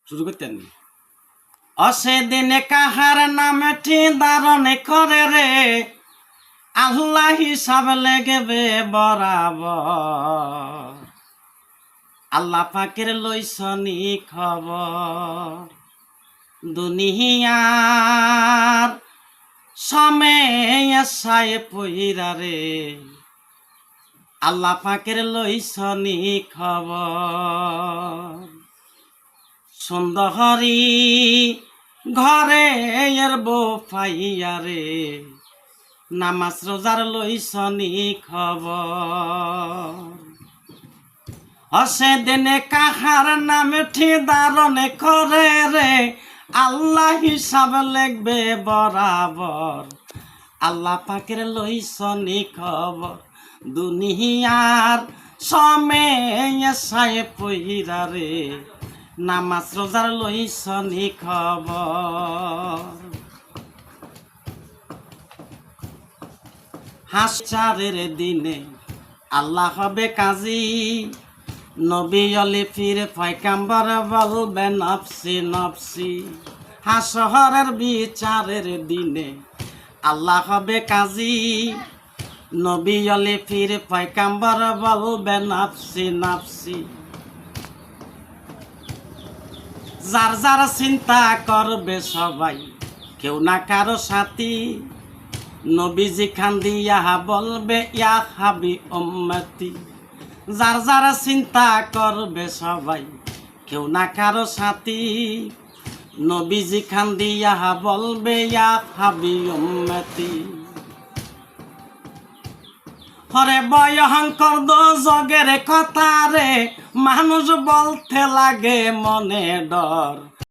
শুরু করতেন অসেদিনে কাহার নামে ধারণে করে রে আল্লাহ হিসাব লেগেবে বরাবর আল্লাহ পাকের লইছনি খবর দুনিয়ার সময় পইরা রে আল্লাহ পাকের লইছনি খবর সুন্দরী ঘরে এর বউ পাইয়া রে নামাজ রোজার লইছনি খবর অসেদিনে কাহার নামে ধারণে করে রে আল্লাহ হিসাব লেখবে বরাবর আল্লাহ পাকের লইছনি খবর দুনিয়ার সময় পইরা রে নামাজ রোজার লইছনি খবর হাসচারের দিনে আল্লাহ হবে কাজী নবী অলি ফির পয়গাম্বর বলবে নফসি নফসি হাসরের বিচারের দিনে আল্লাহ হবে কাজী নবী অলি ফির পয়গাম্বর বলবে নফসি নফসি যার যার চিন্তা করবে সবাই কেউ না কারো সাথী নবীজি খান দিয়া বলবে ইয়া হাবি উম্মতি যার যারা চিন্তা করবে সবাই কেউ না কারো সাথী নবীজি খান দিয়া বলবে ইয়া হাবি উম্মতি হরে ভয়ঙ্কর দো জগের কথা রে মানুষ বলতে লাগে মনে ডর